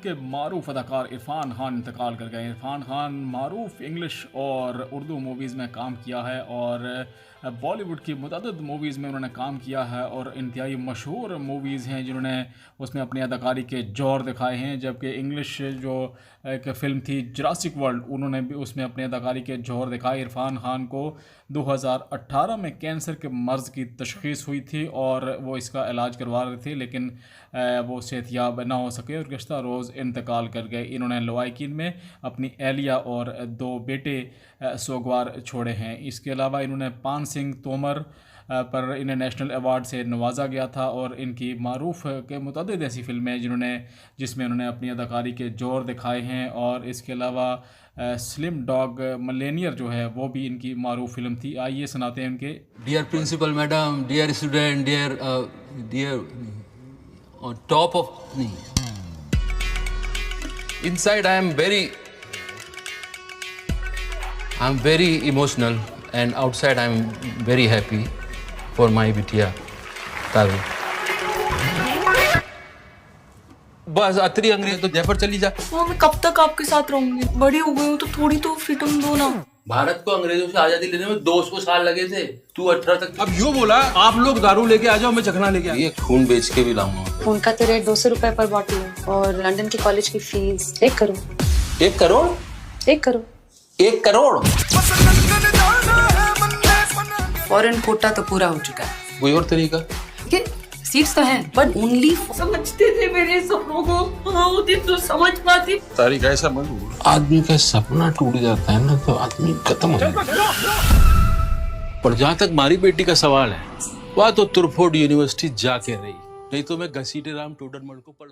के मारूफ अदाकार इरफान खान इंतकाल कर गए। इरफान खान मारूफ इंग्लिश और उर्दू मूवीज़ में काम किया है और बॉलीवुड की मुतअद्दिद मूवीज़ में उन्होंने काम किया है और इंतहाई मशहूर मूवीज़ हैं जिन्होंने उसमें अपनी अदाकारी के जौहर दिखाए हैं। जबकि इंग्लिश जो एक फ़िल्म थी जुरासिक वर्ल्ड, उन्होंने भी उसमें अपनी अदाकारी के जौहर दिखाए। इरफान खान को 2018 में कैंसर के मर्ज़ की तशख़ीस हुई थी और वो इसका इलाज करवा रहे थे, लेकिन वो सेहतयाब ना हो सके और गुज़श्ता रोज़ इंतकाल कर गए। इन्होंने लवाकिन में अपनी एहलिया और 2 बेटे सोगवार छोड़े हैं। इसके अलावा इन्होंने पान सिंह तोमर पर इन्हें नेशनल अवार्ड से नवाजा गया था और इनकी मारूफ के मुतअद्दिद ऐसी फ़िल्में जिसमें उन्होंने अपनी अदाकारी के जौहर दिखाए हैं। और इसके अलावा स्लिम डॉग मिलेनियर जो है वो भी इनकी मारूफ फ़िल्म थी। आइए सुनाते हैं उनके। Dear principal madam, dear student, dear on top of me. Inside I'm very emotional and outside I'm very happy for my बिटिया तावी। बस अतरी अंग्रेज तो जयपुर चली जा। मैं कब तक आपके साथ रहूंगी? बड़ी हो गई हूँ तो थोड़ी तो फ्रीडम दो ना। भारत को अंग्रेजों से आजादी लेने में 200 साल लगे थे, तू 18 तक। अब यूँ बोला, आप लोग दारू लेके आ जाओ, मैं चखना लेके आ। ये खून बेच के भी लाऊंगा। खून का तो रेट 200 रुपए पर बॉटल है और लंदन के कॉलेज की फीस 1 करोड़। 1 करोड़? 1 करोड़। 1 करोड़? फॉरेन कोटा तो पूरा हो चुका है। कोई और तरीका? कि सीट्स तो हैं, बट ओनली समझते थे मेरे सपनों को। हाँ, दिन तो समझ पाती। तारीख ऐसा मत बोल। आदमी का सपना टूट जाता है ना तो आदमी खत्म हो जाता है। पर जहाँ तक हमारी बेटी का सवाल है, वह तो तुरफोर्ड यूनिवर्सिटी जाके रही, नहीं तो मैं घसीटे राम टोडरमल को पढ़